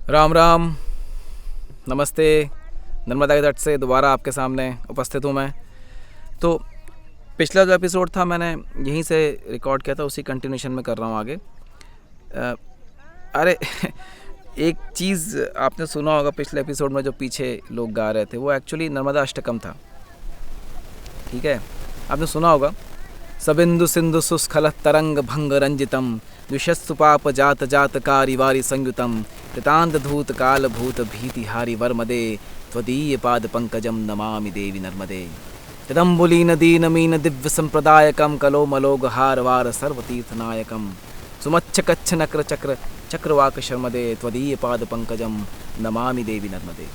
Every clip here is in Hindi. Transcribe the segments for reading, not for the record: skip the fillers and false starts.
राम राम, नमस्ते। नर्मदा के तट से दोबारा आपके सामने उपस्थित हूँ मैं। तो पिछला जो एपिसोड था मैंने यहीं से रिकॉर्ड किया था, उसी कंटिन्यूशन में कर रहा हूँ आगे। अरे एक चीज़ आपने सुना होगा पिछले एपिसोड में, जो पीछे लोग गा रहे थे वो एक्चुअली नर्मदा अष्टकम था। ठीक है, आपने सुना होगा। सबिंदु सिंधु सुस्खल तरंग भंग रंजितम द्विशस्तु पाप जात जात कारी वारी संयुतम कृतांत धूत काल भूत भीति हारि वर्मदे त्वदीय पाद पंकजम नमामि देवी नर्मदे चिदम्बुलीन दीन मीन दिव्य संप्रदायकम कलो मलोग हार वार सर्वतीर्थनायकम सुमच्छ कच्छ नक्र चक्र चक्रवाक शर्मदे त्वदीय पाद पंकजम नमामि देवी नर्मदे।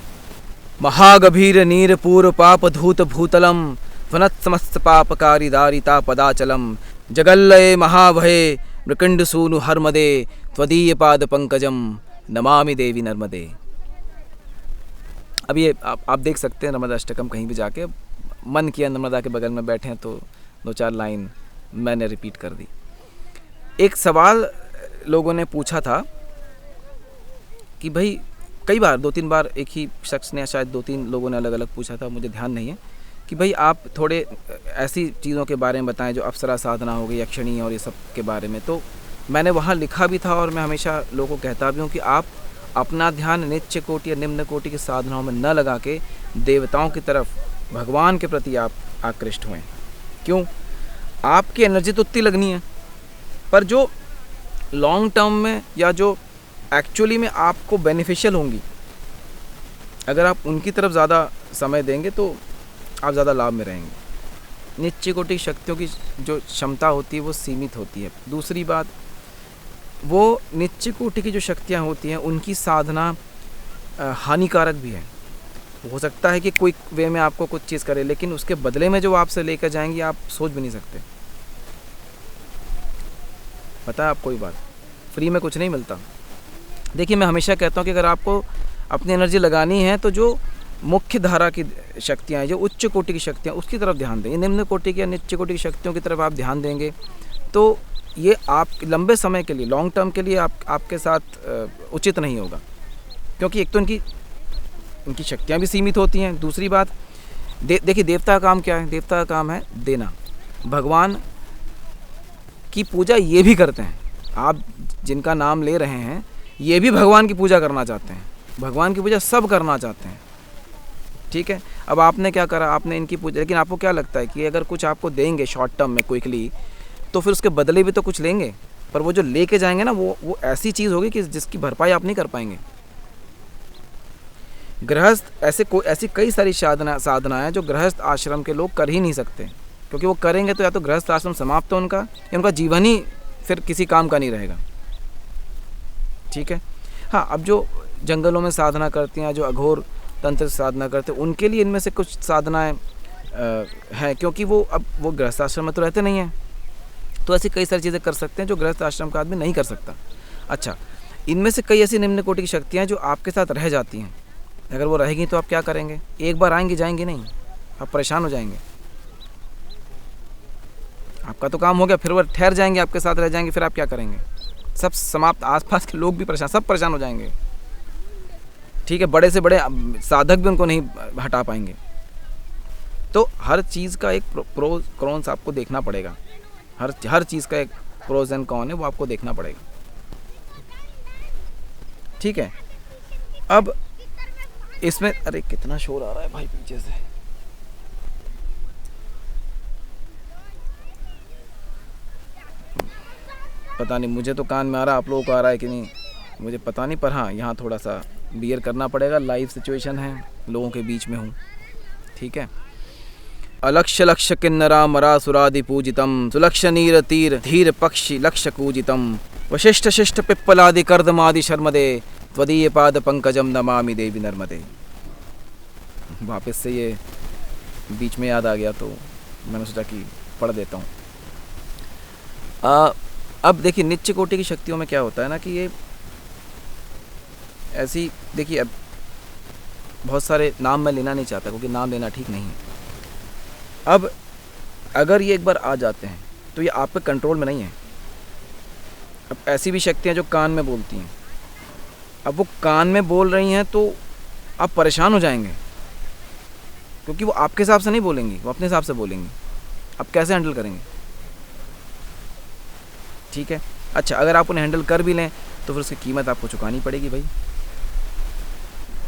महागभीर नीर पूर्व पाप धूत भूतलम वनत् समस्त पापकारी दारिता पदाचलम जगल्लये महाभये मृकंड सूनु हर्मदे त्वदीय पाद पंकजम नमामि देवी नर्मदे। अब ये आप देख सकते हैं नर्मदा अष्टकम कहीं भी जाके, मन किया नर्मदा के बगल में बैठे हैं तो दो चार लाइन मैंने रिपीट कर दी। एक सवाल लोगों ने पूछा था कि भाई, कई बार दो तीन बार एक ही शख्स ने, शायद दो तीन लोगों ने अलग अलग पूछा था, मुझे ध्यान नहीं है, कि भाई आप थोड़े ऐसी चीज़ों के बारे में बताएं जो अप्सरा साधना हो गई, यक्षिणी और ये सब के बारे में। तो मैंने वहाँ लिखा भी था और मैं हमेशा लोगों को कहता भी हूँ कि आप अपना ध्यान निच्च कोटि या निम्न कोटि की साधनाओं में न लगा के देवताओं की तरफ, भगवान के प्रति आप आकृष्ट हुए। क्यों? आपकी एनर्जी तो उतनी लगनी है, पर जो लॉन्ग टर्म में या जो एक्चुअली में आपको बेनिफिशियल होंगी, अगर आप उनकी तरफ ज़्यादा समय देंगे तो आप ज़्यादा लाभ में रहेंगे। निच्च कोटि शक्तियों की जो क्षमता होती है वो सीमित होती है। दूसरी बात, वो निच्च कोटि की जो शक्तियाँ होती हैं उनकी साधना हानिकारक भी है। हो सकता है कि कोई वे में आपको कुछ चीज़ करे, लेकिन उसके बदले में जो आपसे लेकर जाएंगी आप सोच भी नहीं सकते। पता है आपको ये बात, फ्री में कुछ नहीं मिलता। देखिए, मैं हमेशा कहता हूँ कि अगर आपको अपनी एनर्जी लगानी है तो जो मुख्य धारा की शक्तियाँ हैं, जो उच्च कोटि की शक्तियाँ, उसकी तरफ ध्यान दें। निम्न कोटि की या निच्च कोटि की शक्तियों की तरफ आप ध्यान देंगे तो ये आप लंबे समय के लिए, लॉन्ग टर्म के लिए आपके साथ उचित नहीं होगा, क्योंकि एक तो इनकी शक्तियाँ भी सीमित होती हैं। दूसरी बात, देखिए देवता का काम क्या है? देवता का काम है देना। भगवान की पूजा ये भी करते हैं। आप जिनका नाम ले रहे हैं ये भी भगवान की पूजा करना चाहते हैं, भगवान की पूजा सब करना चाहते हैं। ठीक है, अब आपने क्या करा, आपने इनकी पूजा, लेकिन आपको क्या लगता है कि अगर कुछ आपको देंगे शॉर्ट टर्म में क्विकली, तो फिर उसके बदले भी तो कुछ लेंगे, पर वो जो लेके जाएंगे ना वो ऐसी चीज़ होगी कि जिसकी भरपाई आप नहीं कर पाएंगे। गृहस्थ ऐसी कई सारी साधना है जो गृहस्थ आश्रम के लोग कर ही नहीं सकते, क्योंकि वो करेंगे तो या तो गृहस्थ आश्रम समाप्त हो उनका, या उनका जीवन ही फिर किसी काम का नहीं रहेगा। ठीक है, हाँ, अब जो जंगलों में साधना करती हैं, जो अघोर तंत्र से साधना करते हैं, उनके लिए इनमें से कुछ साधनाएं हैं, क्योंकि वो गृहस्थ आश्रम में तो रहते नहीं हैं, तो ऐसी कई सारी चीज़ें कर सकते हैं जो गृहस्थ आश्रम का आदमी नहीं कर सकता। अच्छा, इनमें से कई ऐसी निम्न कोटि की शक्तियाँ जो आपके साथ रह जाती हैं, अगर वो रहेंगी तो आप क्या करेंगे? एक बार आएंगी जाएंगी नहीं, आप परेशान हो जाएंगे। आपका तो काम हो गया, फिर वो ठहर जाएंगे, आपके साथ रह जाएंगे, फिर आप क्या करेंगे? सब समाप्त, आसपास के लोग भी परेशान, सब परेशान हो जाएंगे। ठीक है, बड़े से बड़े साधक भी उनको नहीं हटा पाएंगे। तो हर चीज़ का एक प्रोज कॉन्स आपको देखना पड़ेगा। हर चीज़ का एक प्रोज एंड कॉन है, वो आपको देखना पड़ेगा। ठीक है, अब इसमें, अरे कितना शोर आ रहा है भाई पीछे से। पता नहीं, मुझे तो कान में आ रहा, आप लोगों को आ रहा है कि नहीं मुझे पता नहीं, पर हाँ, यहाँ थोड़ा सा बियर करना पड़ेगा। लाइव सिचुएशन है, लोगों के बीच में हूँ। ठीक है। अलक्ष्य लक्ष्य किन्नरा मरासुरादि पूजितम सुलक्ष नीर तीर धीर पक्षी लक्ष्य कूजितम वशिष्ठ शिष्ट पिप्पलादि कर्दमादि शर्मदे त्वदीय पाद पंकजम नमामि देवी नर्मदे। वापस से ये बीच में याद आ गया तो मैंने सोचा कि पढ़ देता हूँ। अब देखिए, निच्च कोटि की शक्तियों में क्या होता है ना कि ये ऐसी, देखिए, अब बहुत सारे नाम मैं लेना नहीं चाहता क्योंकि नाम लेना ठीक नहीं है। अब अगर ये एक बार आ जाते हैं तो ये आपके कंट्रोल में नहीं है। अब ऐसी भी शक्तियाँ जो कान में बोलती हैं, अब वो कान में बोल रही हैं तो आप परेशान हो जाएंगे, क्योंकि वो आपके हिसाब से नहीं बोलेंगी, वो अपने हिसाब से बोलेंगी। आप कैसे हैंडल करेंगे? ठीक है। अच्छा, अगर आप उन्हें हैंडल कर भी लें तो फिर उसकी कीमत आपको चुकानी पड़ेगी भाई।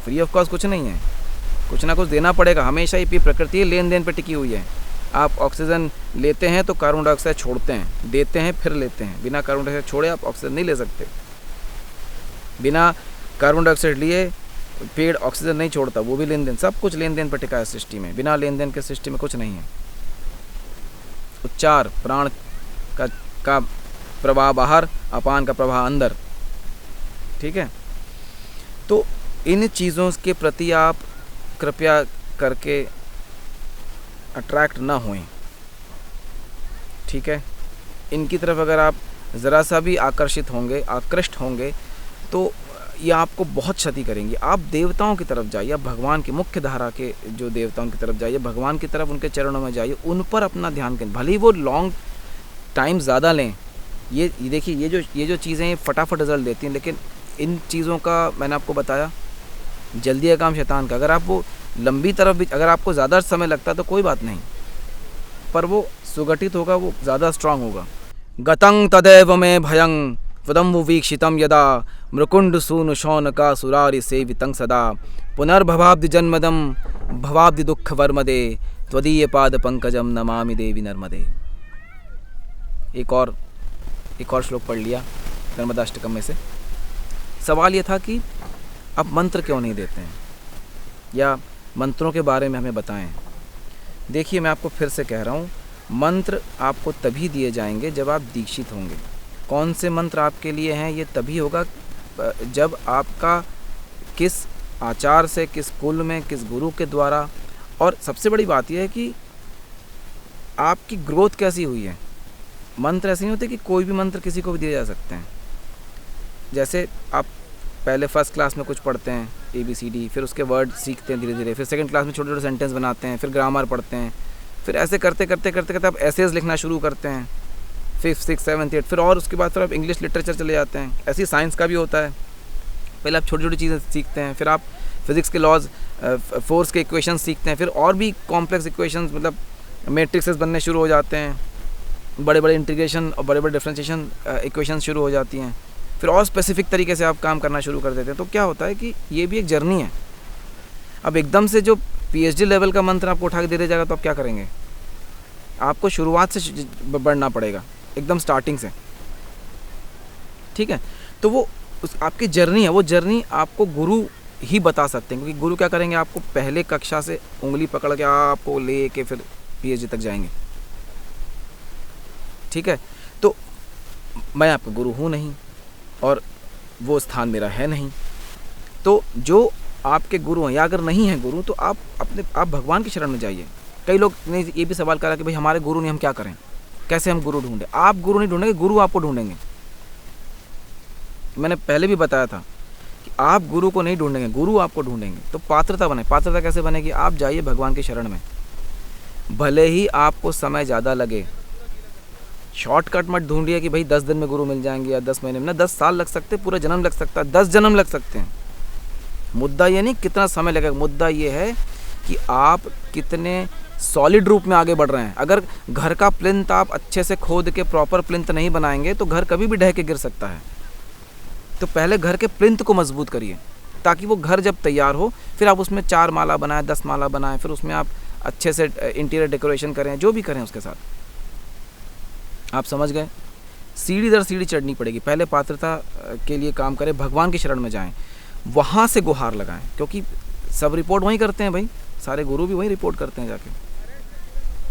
फ्री ऑफ कॉस्ट कुछ नहीं है, कुछ ना कुछ देना पड़ेगा हमेशा। ही प्रकृति है, लेन देन पे टिकी हुई है। आप ऑक्सीजन लेते हैं तो कार्बन डाइऑक्साइड छोड़ते हैं, देते हैं फिर लेते हैं। बिना कार्बन डाइऑक्साइड छोड़े आप ऑक्सीजन नहीं ले सकते। बिना कार्बन डाइऑक्साइड लिए पेड़ ऑक्सीजन नहीं छोड़ता, वो भी लेन देन। सब कुछ लेन देन पर टिका है सृष्टि में। बिना लेन देन के सृष्टि में कुछ नहीं है। उच्चार प्राण का प्रवाह बाहर, अपान का प्रवाह अंदर। ठीक है। तो इन चीज़ों के प्रति आप कृपया करके अट्रैक्ट ना होएं। ठीक है। इनकी तरफ अगर आप ज़रा सा भी आकर्षित होंगे, आकृष्ट होंगे, तो ये आपको बहुत क्षति करेंगी। आप देवताओं की तरफ जाइए, आप भगवान की मुख्य धारा के जो देवताओं की तरफ जाइए, भगवान की तरफ, उनके चरणों में जाइए, उन पर अपना ध्यान केंद्रित। भले ही वो लॉन्ग टाइम ज़्यादा लें। ये देखिए, ये जो चीज़ें फटाफट रिजल्ट देती हैं, लेकिन इन चीज़ों का मैंने आपको बताया, जल्दी का काम शैतान का। अगर आप वो लंबी तरफ भी, अगर आपको ज़्यादा समय लगता है तो कोई बात नहीं, पर वो सुगठित होगा, वो ज़्यादा स्ट्रांग होगा। गतं तदेव में भयं त्वदम्बु वीक्षितं यदा मृकुंड सूनु शौनका सुरारि सेवितं सदा पुनर्भवाब्धि जन्मदं भवाब्धि दुःख वर्मदे त्वदीय पाद पंकजम नमामि देवी नर्मदे। एक और श्लोक पढ़ लिया नर्मदाष्टकम में से। सवाल ये था कि आप मंत्र क्यों नहीं देते हैं, या मंत्रों के बारे में हमें बताएं। देखिए, मैं आपको फिर से कह रहा हूँ, मंत्र आपको तभी दिए जाएंगे जब आप दीक्षित होंगे। कौन से मंत्र आपके लिए हैं, ये तभी होगा जब आपका किस आचार से, किस कुल में, किस गुरु के द्वारा, और सबसे बड़ी बात यह है कि आपकी ग्रोथ कैसी हुई है। मंत्र ऐसे नहीं होते कि कोई भी मंत्र किसी को भी दिए जा सकते हैं। जैसे आप पहले फर्स्ट क्लास में कुछ पढ़ते हैं ABCD, फिर उसके वर्ड सीखते हैं धीरे धीरे, फिर सेकंड क्लास में छोटे छोटे सेंटेंस बनाते हैं, फिर ग्रामर पढ़ते हैं, फिर ऐसे करते करते आप एसेज लिखना शुरू करते हैं, 5th 6th 7th 8th, फिर और उसके बाद फिर आप इंग्लिश लिटरेचर चले जाते हैं। ऐसी साइंस का भी होता है। पहले आप छोटी छोटी चीज़ें सीखते हैं, फिर आप फिज़िक्स के लॉज, फोर्स के इक्वेशन सीखते हैं, फिर और भी कॉम्प्लेक्स इक्वेशंस, मतलब मैट्रिक्सेस बनने शुरू हो जाते हैं, बड़े बड़े इंटीग्रेशन और बड़े बड़े डिफरेंशिएशन इक्वेशन शुरू हो जाती हैं, फिर और स्पेसिफिक तरीके से आप काम करना शुरू कर देते हैं। तो क्या होता है कि ये भी एक जर्नी है। अब एकदम से जो PhD लेवल का मंत्र आपको उठा के दे दिया जाएगा तो आप क्या करेंगे? आपको शुरुआत से बढ़ना पड़ेगा, एकदम स्टार्टिंग से। ठीक है। तो वो आपकी जर्नी है, वो जर्नी आपको गुरु ही बता सकते हैं, क्योंकि गुरु क्या करेंगे, आपको पहले कक्षा से उंगली पकड़ के आपको ले के फिर PhD तक जाएंगे। ठीक है। तो मैं आपका गुरु हूँ नहीं, और वो स्थान मेरा है नहीं। तो जो आपके गुरु हैं, या अगर नहीं हैं गुरु, तो आप भगवान की शरण में जाइए। कई लोग ने ये भी सवाल करा कि भाई हमारे गुरु नहीं, हम क्या करें, कैसे हम गुरु ढूंढें? आप गुरु नहीं ढूंढेंगे, गुरु आपको ढूंढेंगे। मैंने पहले भी बताया था कि आप गुरु को नहीं ढूंढेंगे, गुरु आपको ढूंढेंगे। तो पात्रता बने। पात्रता कैसे बनेगी? आप जाइए भगवान की शरण में, भले ही आपको समय ज़्यादा लगे। शॉर्टकट मत ढूंढिए कि भाई 10 दिन में गुरु मिल जाएंगे, या 10 महीने में। ना, 10 साल लग सकते, पूरा जन्म लग सकता है, 10 जन्म लग सकते हैं। मुद्दा ये नहीं कितना समय लगेगा, मुद्दा ये है कि आप कितने सॉलिड रूप में आगे बढ़ रहे हैं। अगर घर का प्लिंथ आप अच्छे से खोद के प्रॉपर प्लिंथ नहीं बनाएंगे तो घर कभी भी ढह के गिर सकता है। तो पहले घर के प्लिंथ को मजबूत करिए, ताकि वो घर जब तैयार हो फिर आप उसमें 4 माला बनाएं, 10 माला बनाएं, फिर उसमें आप अच्छे से इंटीरियर डेकोरेशन करें, जो भी करें उसके साथ। आप समझ गए? सीढ़ी दर सीढ़ी चढ़नी पड़ेगी। पहले पात्रता के लिए काम करें, भगवान की शरण में जाएं, वहाँ से गुहार लगाएं, क्योंकि सब रिपोर्ट वहीं करते हैं भाई, सारे गुरु भी वहीं रिपोर्ट करते हैं जाके,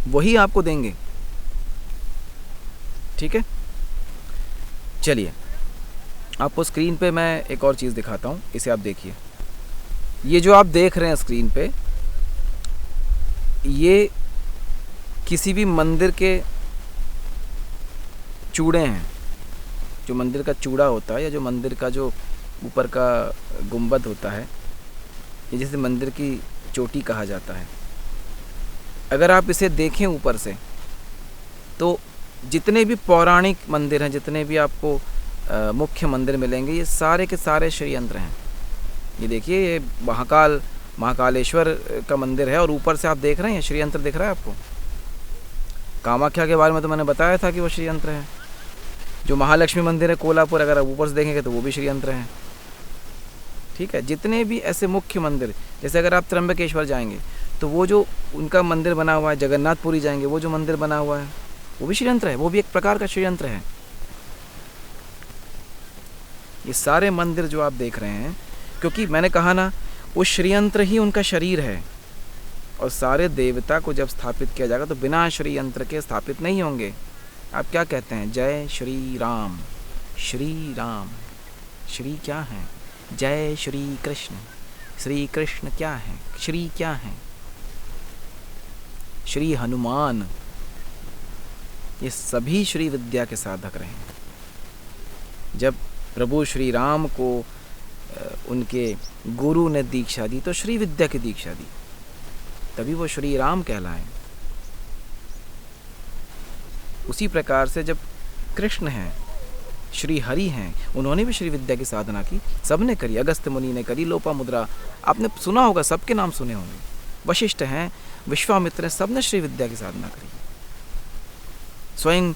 वही आपको देंगे। ठीक है। चलिए, आपको स्क्रीन पे मैं एक और चीज़ दिखाता हूँ, इसे आप देखिए। ये जो आप देख रहे हैं स्क्रीन पे, ये किसी भी मंदिर के चूड़े हैं। जो मंदिर का चूड़ा होता है, या जो मंदिर का जो ऊपर का गुंबद होता है, ये जैसे मंदिर की चोटी कहा जाता है। अगर आप इसे देखें ऊपर से, तो जितने भी पौराणिक मंदिर हैं, जितने भी आपको मुख्य मंदिर मिलेंगे, ये सारे के सारे श्री यंत्र हैं। ये देखिए, ये महाकालेश्वर का मंदिर है और ऊपर से आप देख रहे हैं श्री यंत्र दिख रहा है आपको। कामाख्या के बारे में तो मैंने बताया था कि वो श्री यंत्र है। जो महालक्ष्मी मंदिर है कोल्हापुर, अगर आप ऊपर से देखेंगे तो वो भी श्री यंत्र है। ठीक है, जितने भी ऐसे मुख्य मंदिर, जैसे अगर आप त्र्यंबकेश्वर जाएंगे तो वो जो उनका मंदिर बना हुआ है, जगन्नाथपुरी जाएंगे वो जो मंदिर बना हुआ है वो भी श्री यंत्र है, वो भी एक प्रकार का श्री यंत्र है। ये सारे मंदिर जो आप देख रहे हैं, क्योंकि मैंने कहा ना, वो श्री यंत्र ही उनका शरीर है। और सारे देवता को जब स्थापित किया जाएगा तो बिना श्री यंत्र के स्थापित नहीं होंगे। आप क्या कहते हैं? जय श्री राम। श्री राम, श्री क्या है? जय श्री कृष्ण। श्री कृष्ण क्या है? श्री क्या है? श्री हनुमान। ये सभी श्री विद्या के साधक रहे। जब प्रभु श्री राम को उनके गुरु ने दीक्षा दी तो श्री विद्या की दीक्षा दी, तभी वो श्री राम कहलाए। उसी प्रकार से जब कृष्ण हैं, श्री हरि हैं, उन्होंने भी श्री विद्या की साधना की, सबने करी। अगस्त्य मुनि ने करी, लोपामुद्रा आपने सुना होगा, सबके नाम सुने होंगे। वशिष्ठ हैं, विश्वामित्र हैं, सबने श्री विद्या की साधना करी। स्वयं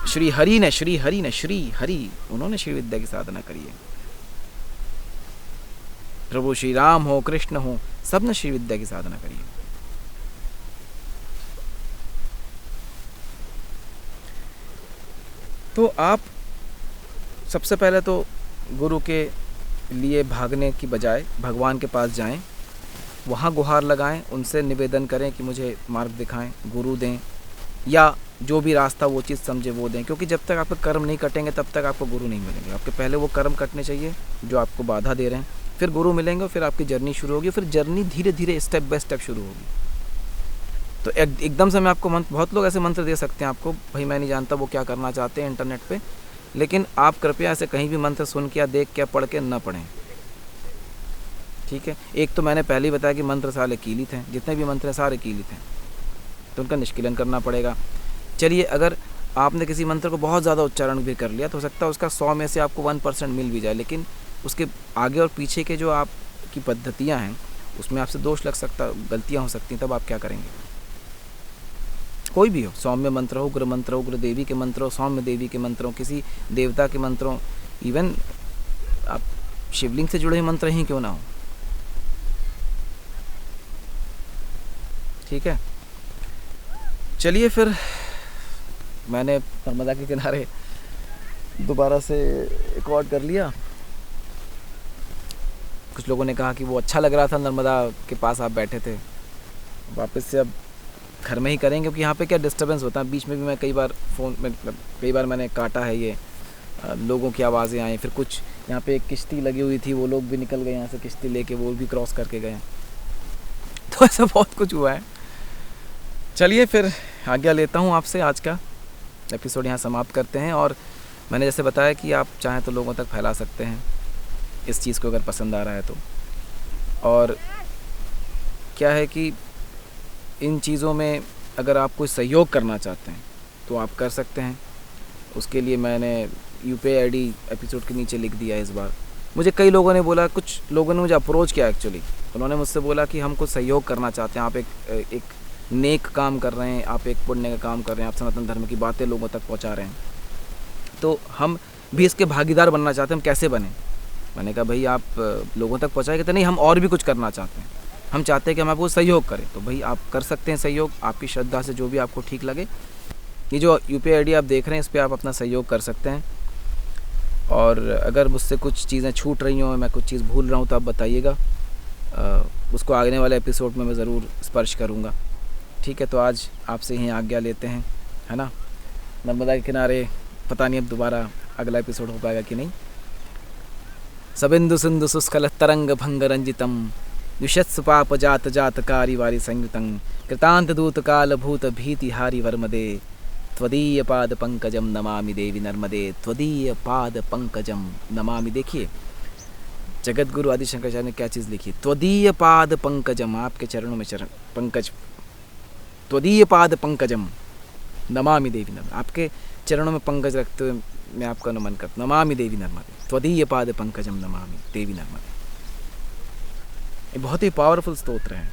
श्री हरि उन्होंने श्री विद्या की साधना करी है। प्रभु श्री राम हो, कृष्ण हो, सबने श्री विद्या की साधना करी है। तो आप सबसे पहले तो गुरु के लिए भागने की बजाय भगवान के पास जाएं, वहाँ गुहार लगाएं, उनसे निवेदन करें कि मुझे मार्ग दिखाएं, गुरु दें, या जो भी रास्ता वो चीज़ समझे वो दें। क्योंकि जब तक आपके कर्म नहीं कटेंगे तब तक आपको गुरु नहीं मिलेंगे। आपके पहले वो कर्म कटने चाहिए जो आपको बाधा दे रहे हैं, फिर गुरु मिलेंगे, फिर आपकी जर्नी शुरू होगी, फिर जर्नी धीरे धीरे स्टेप बाय स्टेप शुरू होगी। तो एकदम से मैं आपको बहुत लोग ऐसे मंत्र दे सकते हैं आपको, भाई मैं नहीं जानता वो क्या करना चाहते हैं इंटरनेट पे, लेकिन आप कृपया ऐसे कहीं भी मंत्र सुन के या देख के पढ़ के न पढ़ें। ठीक है, एक तो मैंने पहले ही बताया कि मंत्र सारे कीलित हैं, जितने भी मंत्र हैं सारे कीलित हैं, तो उनका निष्किलन करना पड़ेगा। चलिए, अगर आपने किसी मंत्र को बहुत ज़्यादा उच्चारण भी कर लिया तो हो सकता है उसका 100 में से आपको 1% मिल भी जाए, लेकिन उसके आगे और पीछे के जो आपकी पद्धतियाँ हैं उसमें आपसे दोष लग सकता, गलतियाँ हो सकती हैं। तब आप क्या करेंगे? कोई भी हो, सौम्य मंत्र हो, उग्र देवी के मंत्र हो, सौम्य देवी के मंत्र हो, किसी देवता के मंत्र हो, इवन आप शिवलिंग से जुड़े मंत्र ही क्यों ना हो। ठीक है, चलिए फिर मैंने नर्मदा के किनारे दोबारा से रिकॉर्ड कर लिया। कुछ लोगों ने कहा कि वो अच्छा लग रहा था, नर्मदा के पास आप बैठे थे। वापस से अब घर में ही करेंगे, क्योंकि यहाँ पे क्या डिस्टर्बेंस होता है। बीच में भी मैं कई बार मैंने काटा है, ये लोगों की आवाज़ें आई, फिर कुछ यहाँ पे एक किश्ती लगी हुई थी, वो लोग भी निकल गए यहाँ से किश्ती लेके, वो भी क्रॉस करके गए। तो ऐसा बहुत कुछ हुआ है। चलिए फिर आज्ञा लेता हूँ आपसे, आज का एपिसोड यहाँ समाप्त करते हैं। और मैंने जैसे बताया कि आप चाहें तो लोगों तक फैला सकते हैं इस चीज़ को, अगर पसंद आ रहा है तो। और क्या है कि इन चीज़ों में अगर आप कोई सहयोग करना चाहते हैं तो आप कर सकते हैं। उसके लिए मैंने UPI ID एपिसोड के नीचे लिख दिया है इस बार। मुझे कई लोगों ने बोला, कुछ लोगों ने मुझे अप्रोच किया एक्चुअली, उन्होंने मुझसे बोला कि हम कुछ सहयोग करना चाहते हैं, आप एक नेक काम कर रहे हैं, आप एक पुण्य का काम कर रहे हैं, आप सनातन धर्म की बातें लोगों तक पहुंचा रहे हैं, तो हम भी इसके भागीदार बनना चाहते हैं, हम कैसे बने? मैंने कहा भाई आप लोगों तक पहुंचाएंगे तो नहीं, हम और भी कुछ करना चाहते हैं, हम चाहते हैं कि हम आपको सहयोग करें। तो भाई आप कर सकते हैं सहयोग, आपकी श्रद्धा से जो भी आपको ठीक लगे। ये जो UPI ID आप देख रहे हैं, इस पर आप अपना सहयोग कर सकते हैं। और अगर मुझसे कुछ चीज़ें छूट रही हों, मैं कुछ चीज़ भूल रहा हूँ, तो आप बताइएगा, उसको आने वाले एपिसोड में मैं ज़रूर स्पर्श करूँगा। ठीक है, तो आज आपसे यहीं आज्ञा लेते हैं, है ना। नर्मदा के किनारे पता नहीं अब दोबारा अगला एपिसोड हो पाएगा कि नहीं। सबिंदु सिंधु सुस्खल तरंग भंग रंजितम द्विषत्सु पाप जात जात कारी वारी संयुतं कृतांत दूत काल भूत भीति हारी वर्मदे त्वदीय पाद पंकजम नमामि देवी नर्मदे त्वदीय पाद पंकजम नमामि। देखिए जगत गुरु आदि शंकराचार्य ने क्या चीज़ लिखी, त्वदीय पाद पंकजम, आपके चरणों में चरण पंकज, त्वदीय पाद पंकजम नमामि देवी नर्मदे, आपके चरणों में पंकज रखते हुए मैं आपका नमन करता हूँ। नमामि देवी नर्मदे त्वदीय पाद पंकजम नमामि देवी नर्मदे। ये बहुत ही पावरफुल स्तोत्र है,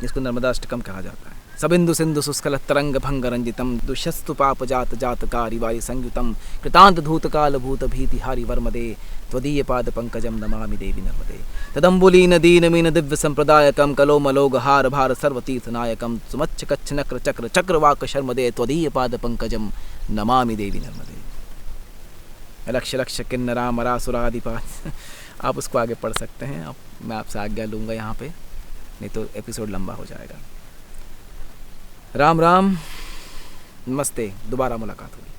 इसको नर्मदाष्टकम कहा जाता है। सबिंदु सिंधु सुस्खल तरंग भंग रंजितम दुशस्तु पाप जात जातकारी वायु संयुतम कृतांत धूत काल भूत भीति हारि वर्मदे त्वदीय पाद पंकजम नमामि देवी नर्मदे। तदम्बुलीन दीन मीन दिव्य संप्रदायकम कलो मलोग हार भार सर्वतीर्थ नायकम सुमच्छ कच्छ नक्र चक्र चक्रवाक शर्मदे त्वदीय पाद पंकजम नमामि देवी नर्मदे। लक्ष लक्ष किन्नरा मरासुरादिपात आप उसको आगे पढ़ सकते हैं। अब मैं आपसे आज्ञा लूँगा यहाँ पे, नहीं तो एपिसोड लंबा हो जाएगा। राम राम, नमस्ते, दोबारा मुलाकात होगी।